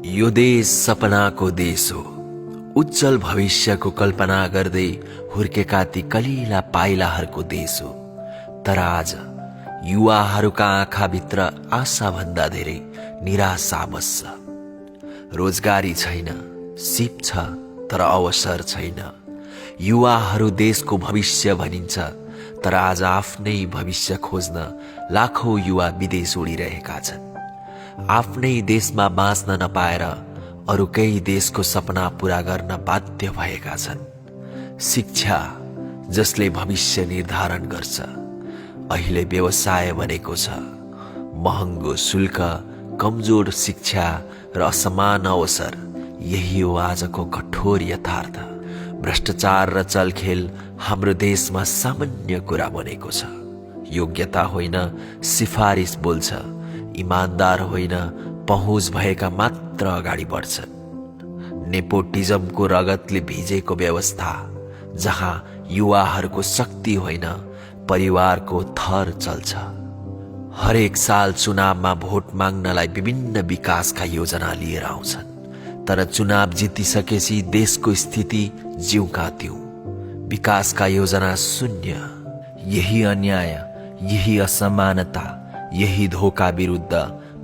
यो देश सपनाको देश हो। उज्जवल भविष्यको कल्पना गर्दै हुर्केका ती कलिला पाइलाहरूको देश हो। तर आज युवाहरूका आँखाभित्र आशाभन्दा धेरै निराशा बस्छ। रोजगारी छैन, सिप छ तर अवसर छैन। युवाहरू देशको भविष्य भनिन्छ, तर आज आफ्नै भविष्य खोज्न लाखौं युवा विदेश उडिरहेका छन्। आफ्नै देशमा बाँच्न नपाएर अरूकै देशको सपना पूरा गर्न बाध्य भएका छन्। शिक्षा जसले भविष्य निर्धारण गर्छ, अहिले व्यवसाय बनेको छ। महँगो शुल्क, कमजोर शिक्षा र असमान अवसर, यही हो आजको कठोर यथार्थ। भ्रष्टाचार र चलखेल हाम्रो देशमा सामान्य कुरा बनेको छ। योग्यता होइन, सिफारिस बोल्छ। इमानदार होइन, पहुँच भएका मात्र अगाडि बढ्छन्। नेपोटिजमको रगतले भिजेको व्यवस्था, जहाँ युवाहरूको शक्ति होइन, परिवारको थर चल्छ। हरेक साल चुनावमा भोट माग्नलाई विभिन्न विकासका योजना लिएर आउँछन्, तर चुनाव जितिसकेपछि देशको स्थिति ज्यूका त्यों। विकासका योजना शून्य। यही अन्याय, यही असमानता, यही धोका विरुद्ध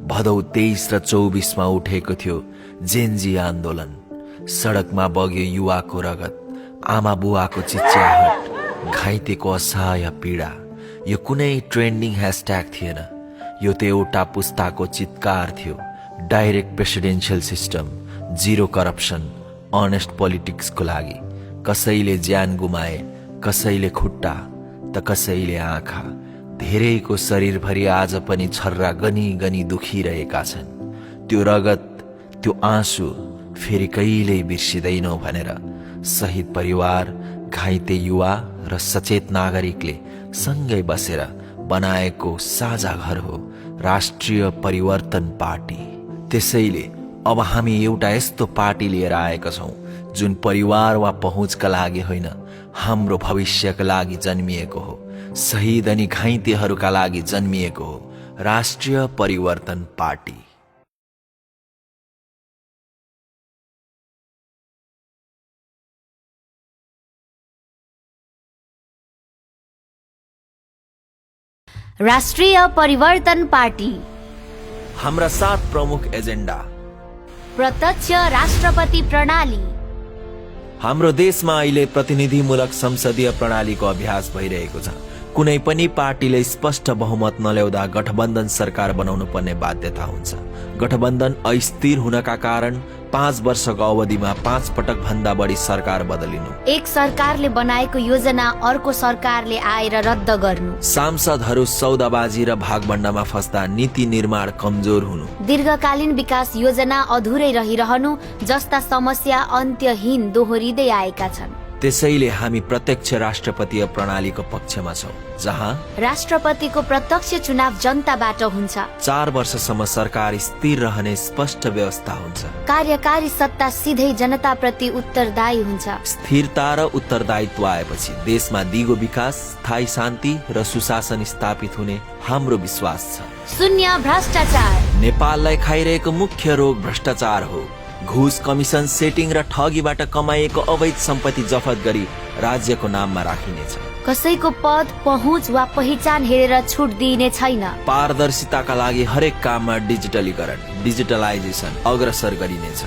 भदौ 23 र 24 उठेको थियो जेनजी आन्दोलन। सडकमा बग्यो युवाको रगत, आमा बुवाको चिच्याहट, घाइतेको असहाय पीडा। यो कुनै ट्रेन्डिङ ह्यासट्याग थिएन, यो त एउटा पुस्ताको चित्कार थियो। Direct presidential system, zero corruption, honest पोलिटिक्सको लागि कसैले ज्यान गुमाए, कसैले खुट्टा त कसैले आँखा। धेरैको शरीरभरि आज पनि छर्रा गनी गनी दुखिरहेका छन्। त्यो रगत, त्यो आँसु फेरि कहिल्यै बिर्सिँदैनौ भनेर शहीद परिवार, घाइते युवा र सचेत नागरिकले सँगै बसेर बनाएको साझा घर हो राष्ट्रिय परिवर्तन पार्टी। त्यसैले अब हामी एउटा यस्तो पार्टी लिएर आएका छौं जुन परिवार वा पहुँचका लागि होइन, हाम्रो भविष्यका लागि जन्मिएको हो। शहीद अनि घाइतेहरूका लागि जन्मिएको हो राष्ट्रिय परिवर्तन पार्टी। राष्ट्रिय परिवर्तन पार्टी। हाम्रा 7 प्रमुख एजेन्डा। प्रत्यक्ष राष्ट्रपति प्रणाली। हाम्रो देशमा अहिले प्रतिनिधिमूलक संसदीय प्रणालीको अभ्यास भइरहेको छ। कुनै पनि पार्टीले स्पष्ट बहुमत नल्याउँदा गठबन्धन सरकार बनाउनु पर्ने बाध्यता हुन्छ। गठबन्धन अस्थिर हुनका कारण 5 वर्षको अवधिमा 5 पटक भन्दा बढी सरकार बदलिनु। एक सरकारले बनाएको योजना अर्को सरकारले आएर रद्द गर्नु। सांसदहरू सौदाबाजी र भागभण्डामा फस्दा नीति निर्माण कमजोर हुनु। दीर्घकालीन विकास योजना अधुरै रहिरहनु जस्ता समस्या अन्त्यहीन दोहोरिँदै आएका छन्। त्यसैले हामी प्रत्यक्ष राष्ट्रपतीय प्रणालीको पक्षमा छौं, जहाँ राष्ट्रपतिको प्रत्यक्ष चुनाव जनताबाट हुन्छ। 4 वर्षसम्म सरकार स्थिर रहने स्पष्ट व्यवस्था हुन्छ। कार्यकारी सत्ता सिधै जनताप्रति उत्तरदायी हुन्छ। स्थिरता र उत्तरदायित्व आएपछि देशमा दिगो विकास, स्थायी शान्ति र सुशासन स्थापित हुने हाम्रो विश्वास छ। शून्य भ्रष्टाचार। नेपाललाई खाइरहेको मुख्य रोग भ्रष्टाचार हो। घुस, कमिसन सेटिङ र ठगीबाट कमाइएको अवैध सम्पत्ति जफत गरी राज्यको नाममा राखिनेछ। कसैको पद, पहुँच वा पहिचान हेरेर छुट दिइने छैन। पारदर्शिताका लागि हरेक काममा डिजिटलीकरण, डिजिटलाइजेसन अग्रसर गरिनेछ।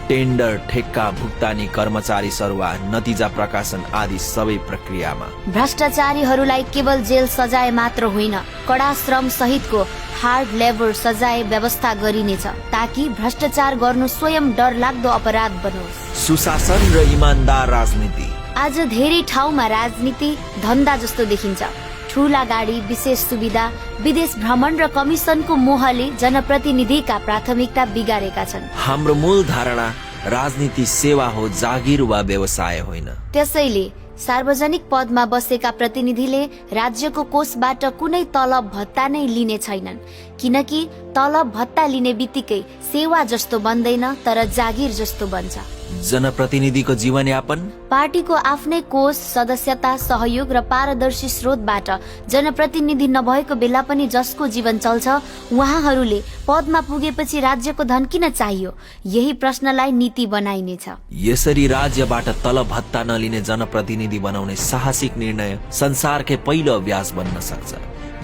टेन्डर, ठेक्का, भुक्तानी, कर्मचारी सरुवा, नतिजा प्रकाशन आदि सबै प्रक्रियामा भ्रष्टाचारीहरूलाई केवल जेल सजाय मात्र होइन, कडा श्रम सहितको हार्ड लेबर सजाय व्यवस्था गरिनेछ, ताकि भ्रष्टाचार गर्नु स्वयं डरलाग्दो अपराध बनोस्। सुशासन र इमानदार राजनीति। आज धेरै ठाउँमा राजनीति धन्दा जस्तो देखिन्छ। ठूला गाडी, विशेष सुविधा, विदेश भ्रमण र कमिसनको मोहले जनप्रतिनिधिका प्राथमिकता बिगारेका छन्। हाम्रो मूल धारणा राजनीति सेवा हो, जागिर वा व्यवसाय होइन। त्यसैले सार्वजनिक पदमा बसेका प्रतिनिधिले राज्यको कोषबाट कुनै तलब भत्ता नै लिने छैनन्, किनकि तलब भत्ता लिने बित्तिकै सेवा जस्तो बन्दैन तर जागिर जस्तो बन्छ। जनप्रतिनिधिको जीवनयापन पार्टीको आफ्नै कोष, सदस्यता, सहयोग र पारदर्शी स्रोतबाट जनप्रतिनिधि नभएको बेला पनि जसको जीवन चल्छ, उहाँहरूले पदमा पुगेपछि राज्यको धन किन चाहियो? यही प्रश्नलाई नीति बनाइनेछ। यसरी राज्यबाट तलब भत्ता नलिने जनप्रतिनिधि बनाउने साहसिक निर्णय संसारकै पहिलो अभ्यास बन्न सक्छ।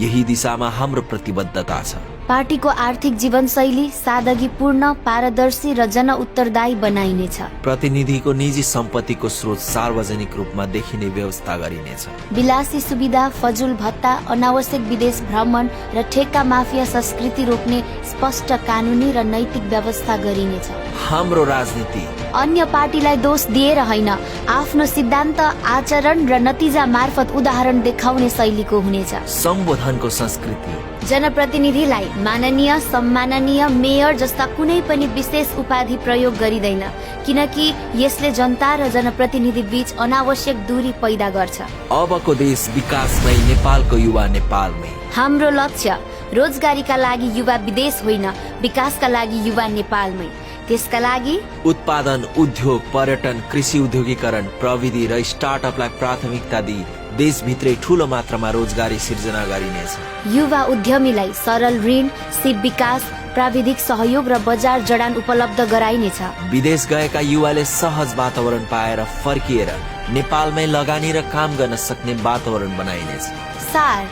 यही दिशामा हाम्रो प्रतिबद्धता छ। पार्टीको आर्थिक जीवनशैली सादगीपूर्ण, पारदर्शी र जन उत्तरदायी बनाइनेछ। प्रतिनिधिको निजी सम्पत्तिको स्रोत सार्वजनिक रूपमा देखिने व्यवस्था गरिनेछ। विलासी सुविधा, फजुल भत्ता, अनावश्यक विदेश भ्रमण र ठेक्का माफिया संस्कृति रोक्ने स्पष्ट कानूनी र नैतिक व्यवस्था गरिनेछ। हाम्रो राजनीति अन्य पार्टीलाई दोष दिएर होइन, आफ्नो सिद्धान्त, आचरण र नतिजा मार्फत उदाहरण देखाउने शैलीको हुनेछ। सम्बोधनको संस्कृति जनप्रतिनिधिलाई माननीय, सम्माननीय, मेयर जस्ता कुनै पनि विशेष उपाधि प्रयोग गरिँदैन, किनकि यसले जनता र जनप्रतिनिधि बीच अनावश्यक दूरी पैदा गर्छ। अबको देश विकासमै, नेपालको युवा नेपालमै। हाम्रो लक्ष्य रोजगारीका लागि युवा विदेश होइन, विकासका लागि युवा नेपालमै। त्यसका लागि उत्पादन, उद्योग, पर्यटन, कृषि उद्योगीकरण, प्रविधि र स्टार्टअपलाई प्राथमिकता दिई देशभित्रै ठूलो मात्रामा रोजगारी सिर्जना गरिनेछ। युवा उद्यमीलाई सरल ऋण, सिप विकास, प्राविधिक सहयोग र बजार जडान उपलब्ध गराइनेछ। विदेश गएका युवाले सहज वातावरण पाएर फर्किएर नेपालमै लगानी र काम गर्न सक्ने वातावरण बनाइनेछ। सार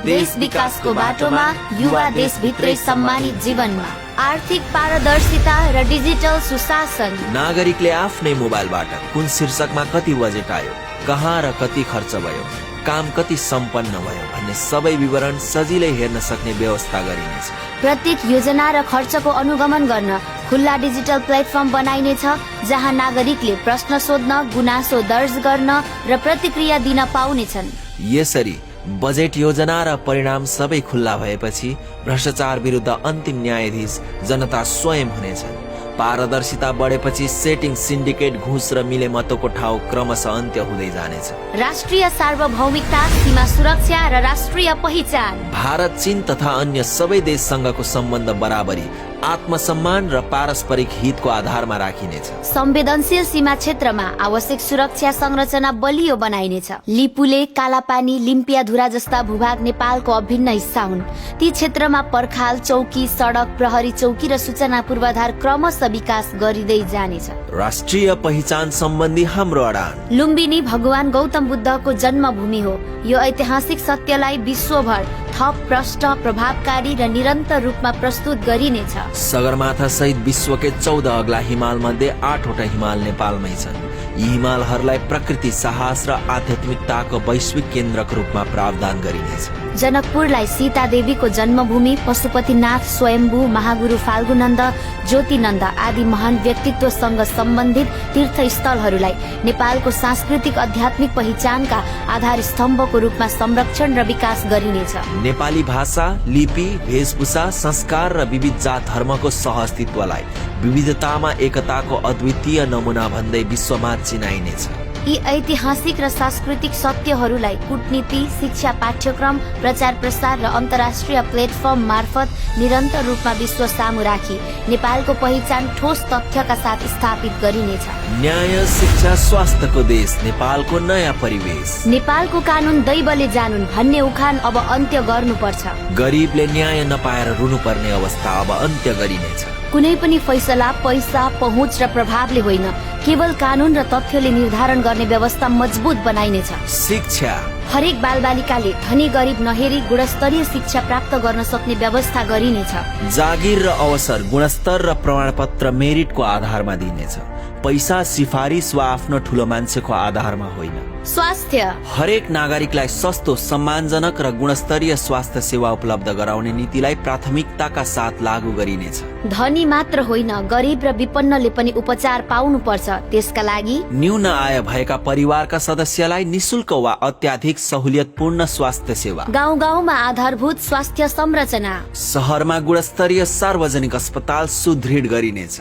देश विकासको बाटोमा, युवा देशभित्रै सम्मानित जीवनमा। आर्थिक पारदर्शिता र डिजिटल सुशासन। नागरिकले आफ्नै मोबाइलबाट कुन शीर्षकमा कति बजेट आयो, कहाँ र कति खर्च भयो, काम कति सम्पन्न भयो भन्ने सबै विवरण सजिलै हेर्न सक्ने व्यवस्था गरिनेछ। प्रत्येक योजना र खर्चको अनुगमन गर्न खुल्ला डिजिटल प्लेटफर्म बनाइनेछ, जहाँ नागरिकले प्रश्न सोध्न, गुनासो दर्ज गर्न र प्रतिक्रिया दिन पाउनेछन्। यसरी बजेट योजना र परिणाम सबै खुल्ला भएपछि भ्रष्टाचार विरुद्ध अन्तिम न्यायाधीश जनता स्वयं हुनेछन्। पारदर्शिता बढेपछि सेटिङ, सिन्डिकेट, घुस र मिलेमतोको ठाउँ क्रमशः अन्त्य हुँदै जानेछ। राष्ट्रिय सार्वभौमिकता, सीमा सुरक्षा र राष्ट्रिय पहिचान। भारत, चीन तथा अन्य सबै देशसँगको सम्बन्ध बराबरी, आत्मसम्मान र पारस्परिक हितको आधारमा राखिनेछ। संवेदनशील सीमा क्षेत्रमा आवश्यक सुरक्षा संरचना बलियो बनाइनेछ। लिपुले, कालापानी, लिम्पियाधुरा जस्ता भूभाग नेपालको अभिन्न हिस्सा हुन्। ती क्षेत्रमा पर्खाल, चौकी, सडक, प्रहरी चौकी र सूचना पूर्वाधार क्रमशः विकास गरिँदै जानेछ। राष्ट्रिय पहिचान सम्बन्धी हाम्रो अडान। लुम्बिनी भगवान गौतम बुद्धको जन्मभूमि हो। यो ऐतिहासिक सत्यलाई विश्वभर थप प्रष्ट, प्रभावकारी र निरन्तर रूपमा प्रस्तुत गरिनेछ। सगरमाथा सहित विश्वकै 14 अग्ला हिमाल मध्ये 8वटा हिमाल नेपालमै छन्। यी हिमालहरूलाई प्रकृति, साहस र आध्यात्मिकताको वैश्विक केन्द्रको रूपमा प्रावधान गरिनेछ। जनकपुरलाई सीता देवीको जन्मभूमि, पशुपतिनाथ, स्वयम्भू, महागुरु फाल्गुनन्द, ज्योतिनन्द आदि महान व्यक्तित्वसँग सम्बन्धित तीर्थस्थलहरूलाई नेपालको सांस्कृतिक आध्यात्मिक पहिचानका आधार स्तम्भको रूपमा संरक्षण र विकास गरिनेछ। नेपाली भाषा, लिपि, वेशभूषा, संस्कार र विविध जात धर्मको सहअस्तित्वलाई विविधतामा एकताको अद्वितीय नमुना भन्दै विश्वमा चिनाइनेछ। यी ऐतिहासिक र सांस्कृतिक सत्यहरूलाई कूटनीति, शिक्षा पाठ्यक्रम, प्रचार प्रसार र अन्तर्राष्ट्रिय प्लेटफर्म मार्फत निरन्तर रूपमा विश्व सामु राखी नेपालको पहिचान ठोस तथ्यका साथ स्थापित गरिनेछ। न्याय, शिक्षा, स्वास्थ्यको देश नेपालको नयाँ परिवेश। नेपालको कानून दैवले जानुन् भन्ने उखान अब अन्त्य गर्नुपर्छ। गरिबले न्याय नपाएर रुनुपर्ने अवस्था अब अन्त्य गरिनेछ। कुनै पनि फैसला पैसा, पहुँच र प्रभावले होइन, केवल कानून र तथ्यले निर्धारण गर्ने व्यवस्था मजबुत बनाइनेछ। शिक्षा, हरेक बालबालिकाले धनी गरिब नहेरी गुणस्तरीय शिक्षा प्राप्त गर्न सक्ने व्यवस्था गरिनेछ। जागिर र अवसर गुणस्तर र प्रमाणपत्र मेरिटको आधारमा दिइनेछ, पैसा, सिफारिस वा आफ्नो ठुलो मान्छेको आधारमा होइन। स्वास्थ्य, हरेक नागरिकलाई सस्तो, सम्मानजनक र गुणस्तरीय स्वास्थ्य सेवा उपलब्ध गराउने नीतिलाई प्राथमिकताका साथ लागू गरिनेछ। धनी मात्र होइन, गरिब र विपन्नले पनि उपचार पाउनुपर्छ। त्यसका लागि न्यून आय भएका परिवारका सदस्यलाई निशुल्क वा अत्याधिक सहुलियतपूर्ण स्वास्थ्य सेवा। गाउँ गाउँमा आधारभूत स्वास्थ्य संरचना। शहरमा गुणस्तरीय सार्वजनिक अस्पताल सुदृढ गरिनेछ।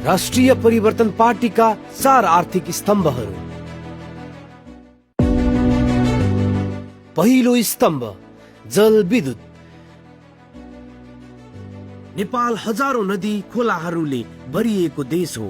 राष्ट्रिय परिवर्तन पार्टीका 4 आर्थिक स्तम्भहरू। पहिलो स्तम्भ जल विद्युत। नेपाल हजारौं नदी खोलाहरूले भरिएको देश हो।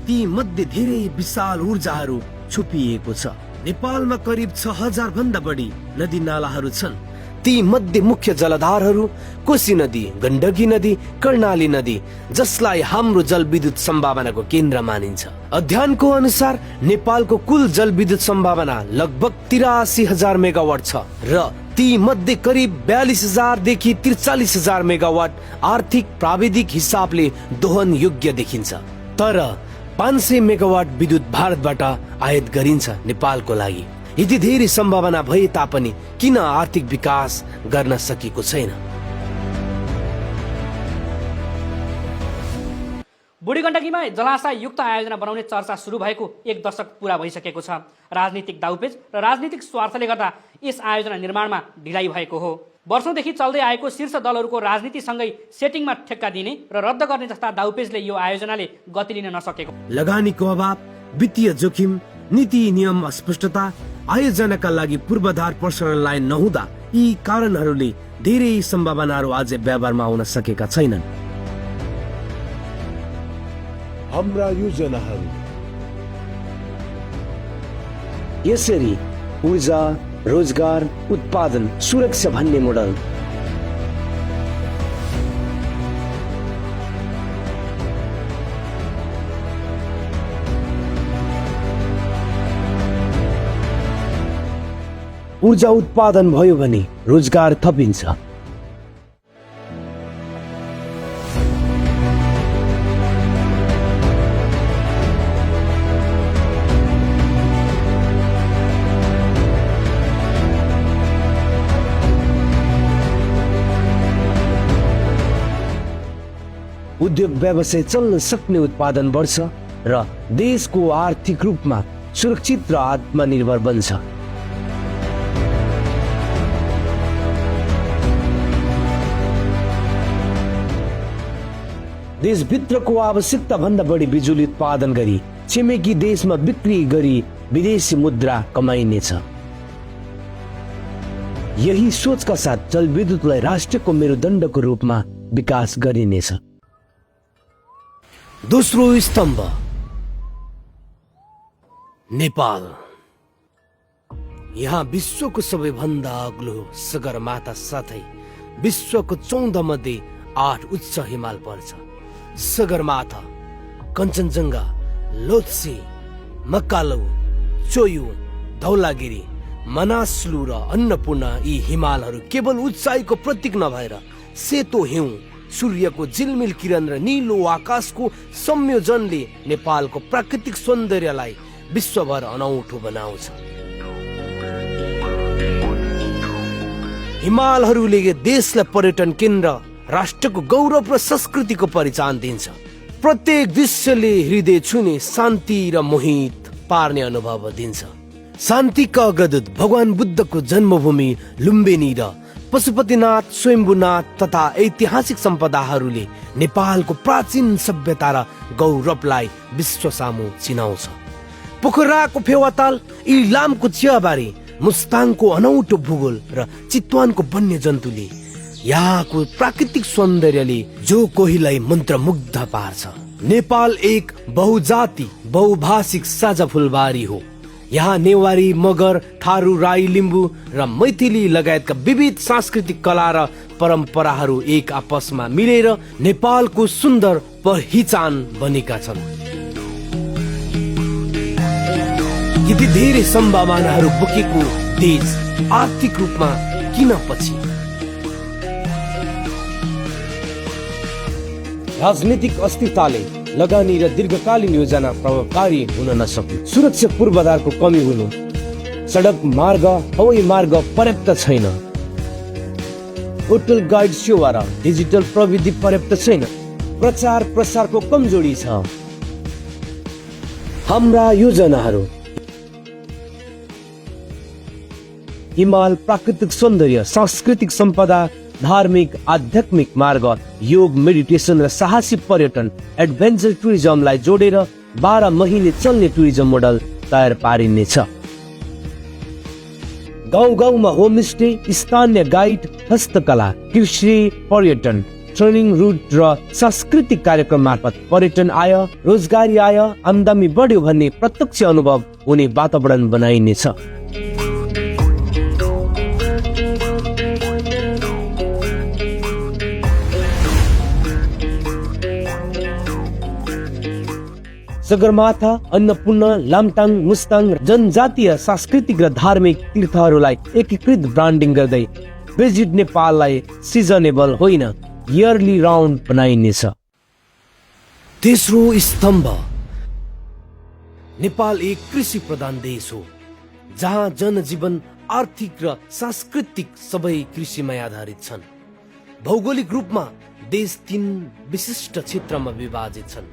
ती मध्ये धेरै विशाल ऊर्जाहरू छुपिएको छ। नेपालमा करिब 6000 भन्दा बढी नदी नालाहरू छन्। ती मध्ये मुख्य जलधारहरू कोशी नदी, गण्डकी नदी, कर्णाली नदी, जसलाई हाम्रो जलविद्युत सम्भावनाको केन्द्र मानिन्छ। अध्ययनको अनुसार नेपालको कुल जलविद्युत सम्भावना लगभग 83,000 मेगावाट छ र ती मध्ये करिब 42,000 देखि 43,000 मेगावाट आर्थिक प्राविधिक हिसाबले दोहन योग्य देखिन्छ। तर 500 मेगावाट विद्युत भारतबाट आयात गरिन्छ नेपालको लागि। यति धेरै सम्भावना भए तापनि किन आर्थिक विकास गर्न सकेको छैन? बुढी गण्डकीमा जलाशय युक्त आयोजना बनाउने चर्चा सुरु भएको 1 दशक पूरा भइसकेको छ। राजनीतिक दाउपेच र राजनीतिक स्वार्थले गर्दा यस आयोजना निर्माणमा ढिलाइ भएको हो। वर्षौंदेखि चल्दै आएको शीर्ष दलहरूको राजनीतिसँगै सेटिङमा ठेक्का दिने र रद्द गर्ने जस्ता दाउपेचले यो आयोजनाले गति लिन नसकेको। लगानीको अभाव, वित्तीय जोखिम, नीति नियम अस्पष्टता, आयोजनाका लागि पूर्वाधार पर्सनल लाइन नहुँदा यी कारणहरूले धेरै सम्भावनाहरू अझै व्यवहारमा आउन सकेका छैनन्। हाम्रा योजनाहरू यसरी ऊर्जा, रोजगार, उत्पादन, सुरक्षा भन्ने मोडल ऊर्जा उत्पादन भयो भने रोजगार थपिन्छ। उद्योग व्यवसाय चल्न सक्ने उत्पादन बढ्छ र देशको आर्थिक रूपमा सुरक्षित र आत्मनिर्भर बन्छ। देशभित्रको आवश्यकता भन्दा बढी बिजुली उत्पादन गरी छिमेकी देशमा बिक्री गरी विदेशी मुद्रा कमाइनेछ। यही सोचका साथ जलविद्युतलाई राष्ट्रको मेरुदण्डको रूपमा विकास गरिनेछ। दोस्रो स्तम्भ नेपाल। यहाँ विश्वको सबैभन्दा अग्लो सगरमाथा साथै विश्वको 14 मध्ये 8 उच्च हिमाल पर्छ। सगरमाथा, कञ्चनजङ्घा, लोत्से, मकालु, चोयु, धौलागिरी, मनासलु र अन्नपूर्ण यी हिमालहरू केवल उचाइको प्रतीक नभएर सेतो हिउँ, सूर्यको झिलमिल किरण र नीलो आकाशको संयोजनले नेपालको प्राकृतिक सौन्दर्यलाई विश्वभर अनौठो बनाउँछ। हिमालहरूले देशलाई पर्यटन केन्द्र, राष्ट्रको गौरव र संस्कृतिको पहिचान दिन्छ। प्रत्येक दृश्यले हृदय छुने शान्ति र मोहित पार्ने अनुभव दिन्छ। शान्तिका अग्रदूत भगवान बुद्धको जन्मभूमि लुम्बिनी र पशुपतिनाथ, स्वयम्भूनाथ तथा ऐतिहासिक सम्पदाहरूले नेपालको प्राचीन सभ्यता र गौरवलाई विश्व सामु चिनाउँछ। पोखराको फेवाताल, इलामको चियाबारी, मुस्ताङको अनौठो भूगोल र चितवनको वन्यजन्तुले यहाँको प्राकृतिक सौन्दर्यले जो कोहीलाई मन्त्रमुग्ध पार्छ। नेपाल एक बहुजाति बहुभाषिक साझा फुलबारी हो। यहाँ नेवारी, मगर, थारू, राई, लिम्बू र मैथिली लगायतका विविध सांस्कृतिक कला र परम्पराहरू एक आपसमा मिलेर नेपालको सुन्दर पहिचान बनेका छन्। यति धेरै सम्भावनाहरू बोकेको देश आर्थिक रूपमा किन पछि? राजनीतिक अस्थिरताले लगानी र दीर्घकालीन योजना प्रभावकारी हुन नसक्नु, सुरक्षा पूर्वाधारको कमी हुनु, सडक मार्ग, हवाई मार्ग पर्याप्त छैन, होटल गाइड सेवा र डिजिटल प्रविधि पर्याप्त छैन, प्रचार प्रसारको कमजोरी छ। हाम्रा योजनाहरू हिमाल, प्राकृतिक सौन्दर्य, सांस्कृतिक सम्पदा, धार्मिक आध्यात्मिक मार्ग, योग, मेडिटेसन र साहसी पर्यटन, एडभेन्चर टुरिज्मलाई जोडेर 12 महिने चल्ने टुरिज्म मोडल तयार पारिनेछ। गाउँ गाउँमा होमस्टे, स्थानीय गाइड, हस्तकला, कृषि, पर्यटन, ट्रेनिङ रुट र सांस्कृतिक कार्यक्रम मार्फत पर्यटन आय, रोजगारी आय, आमदानी बढ्यो भन्ने प्रत्यक्ष अनुभव हुने वातावरण बनाइनेछ। सगरमाथा, अन्नपूर्ण, लामटाङ, मुस्ताङ जनजातीय सांस्कृतिक र धार्मिक तीर्थहरूलाई एकीकृत ब्रान्डिङ गर्दै भिजिट नेपाललाई सिजनेबल होइन इयरली राउन्ड बनाइनेछ। तेस्रो स्तम्भ, नेपाल एक कृषि प्रधान देश हो जहाँ जनजीवन आर्थिक र सांस्कृतिक सबै कृषिमा आधारित छन्। भौगोलिक रूपमा देश 3 विशिष्ट क्षेत्रमा विभाजित छन्: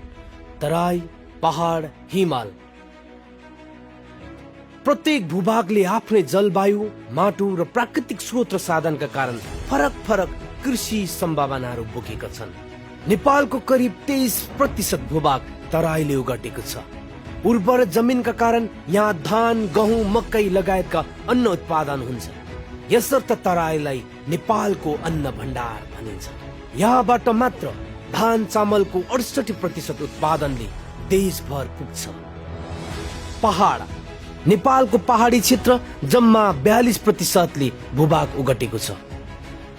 तराई, पहाड, हिमाल। प्रत्येक भूभागले आफ्नै जलवायु, माटो र प्राकृतिक स्रोत र साधनका कारण फरक फरक कृषि सम्भावनाहरू बोकेका छन्। नेपालको करिब 23% भूभाग तराईले ओगटेको छ। उर्वर जमिनका कारण यहाँ धान, गहुँ, मकै लगायतका अन्न उत्पादन हुन्छ। यसर्थ तराईलाई नेपालको अन्न भण्डार भनिन्छ। यहाँबाट मात्र धान चामलको 68% उत्पादनले देशभर पुग्छ। पहाड, नेपालको पहाडी क्षेत्र जम्मा 42%ले भूभाग ओगटेको छ।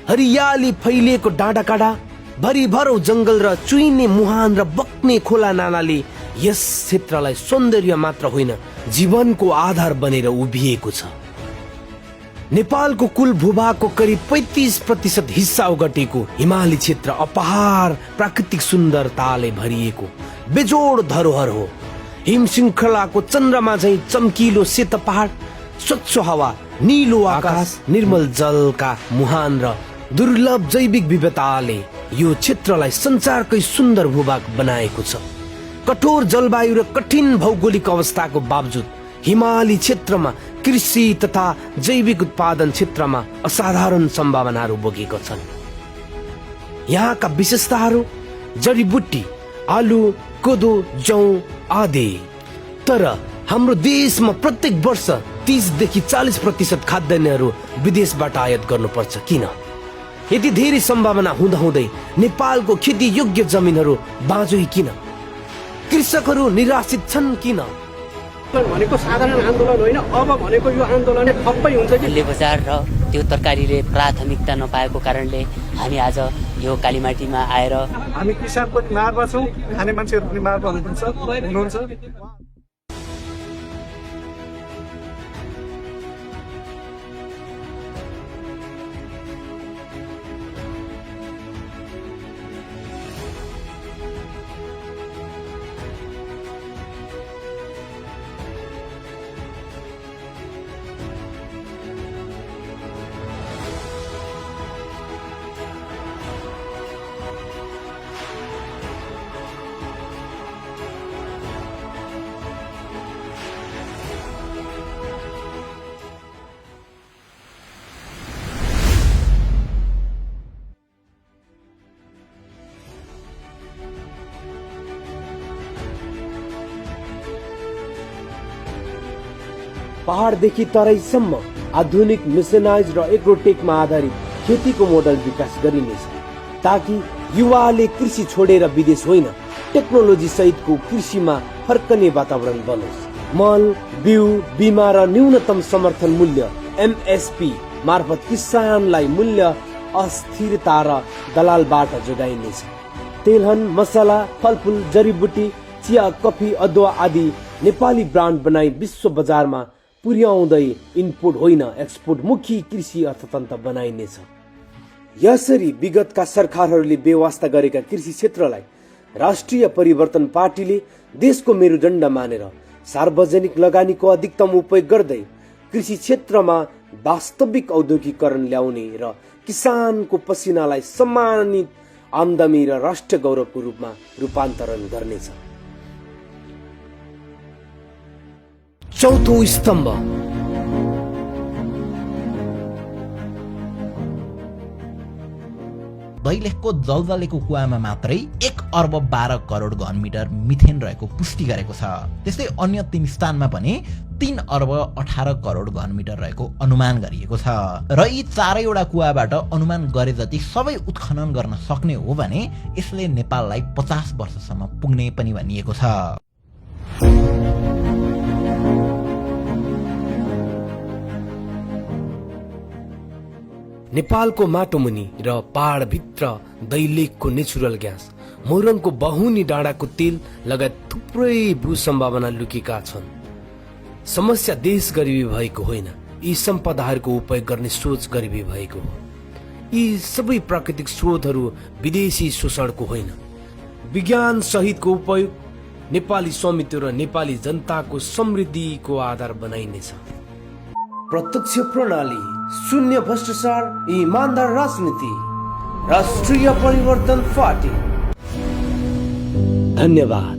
हरियाली फैलिएको डाँडाकाँडा, भरिभरौ जंगल र चुइने मुहान र बक्ने खोला नालाले यस क्षेत्रलाई सौन्दर्य मात्र होइन जीवनको आधार बनेर उभिएको छ। नेपालको कुल भूभागको करिब 35% हिस्सा ओगटेको हिमाली क्षेत्र अपार प्राकृतिक सुन्दरताले भरिएको बेजोड धरोहर हो। हिम श्रृङ्खलाको चन्द्रमा झैं चम्किलो सेत पहाड, स्वच्छ हावा, नीलो आकाश, निर्मल जलका मुहान र दुर्लभ जैविक विविधताले यो क्षेत्रलाई संसारकै सुन्दर भूभाग बनाएको छ। कठोर जलवायु र कठिन भौगोलिक अवस्थाको बावजुद हिमाली क्षेत्रमा कृषि तथा जैविक उत्पादन क्षेत्रमा असाधारण सम्भावनाहरू बोकेका छन्। यहाँका विशेषताहरू जडीबुटी, आलु, कोदो, जौ आदि। तर हाम्रो देशमा प्रत्येक वर्ष 30 देखि 40% खाद्यान्नहरू विदेशबाट आयात गर्नुपर्छ। किन? यति धेरै सम्भावना हुँदाहुँदै नेपालको खेती योग्य जमिनहरू बाँझो किन? कृषकहरू निराशित छन् किन? भनेको साधारण आन्दोलन होइन, अब भनेको यो आन्दोलन ठप्पै हुन्छ कि मूल्य बजार र त्यो तरकारीले प्राथमिकता नपाएको कारणले हामी आज यो कालीमाटीमा आएर हामी किसान पनि मारमा छौँ, खाने मान्छेहरू पनि मारमा हुनुहुन्छ। पहाडदेखि तराईसम्म आधुनिक मेसनाइज र एग्रोटेकमा आधारित खेतीको मोडल विकास गरिनेछ ताकि युवाले कृषि छोडेर विदेश होइन टेक्नोलोजी सहितको कृषिमा फर्कने वातावरण बनोस्। मल, बिउ, बिमा र न्यूनतम समर्थन मूल्य MSP मार्फत किसानलाई मूल्य अस्थिरता र दलालबाट जोगाइनेछ। तेलहन, मसला, फलफुल, जडीबुटी, चिया, कफी, अदुवा आदि नेपाली ब्रान्ड बनाई विश्व बजारमा पुर्याउँदै इनपुट होइन एक्सपोर्ट मुखी कृषि अर्थतन्त्र बनाइनेछ। यसरी विगतका सरकारहरूले बेवास्ता गरेका कृषि क्षेत्रलाई राष्ट्रिय परिवर्तन पार्टीले देशको मेरुदण्ड मानेर सार्वजनिक लगानीको अधिकतम उपयोग गर्दै कृषि क्षेत्रमा वास्तविक औद्योगिकरण ल्याउने र किसानको पसिनालाई सम्मानित आमदानी र राष्ट्र गौरवको रूपमा रूपान्तरण गर्नेछ। चौथो स्तम्भ, दैलेखको दलदलेको कुवामा मात्रै 1 अर्ब 12 करोड घनमिटर मिथेन रहेको पुष्टि गरेको छ। त्यस्तै अन्य 3 स्थानमा पनि 3 अर्ब 18 करोड घनमिटर रहेको अनुमान गरिएको छ र यी चारैवटा कुवाबाट अनुमान गरे जति सबै उत्खनन गर्न सक्ने हो भने यसले नेपाललाई 50 वर्षसम्म पुग्ने पनि भनिएको छ। नेपालको माटोमुनि र पहाडभित्र दैलेखको नेचुरल ग्यास, मोरङको बहुनी डाँडाको तेल लगायत थुप्रै भू सम्भावना लुकेका छन्। समस्या देश गरिबी भएको होइन, यी सम्पदाहरूको उपयोग गर्ने सोच गरिबी भएको हो। यी सबै प्राकृतिक स्रोतहरू विदेशी शोषणको होइन, विज्ञान सहितको उपयोग नेपाली स्वामित्व र नेपाली जनताको समृद्धिको आधार बनाइनेछ। प्रत्यक्ष प्रणाली, शून्य भ्रष्टाचार, ईमानदार राजनीति, राष्ट्रिय परिवर्तन पार्टी। धन्यवाद।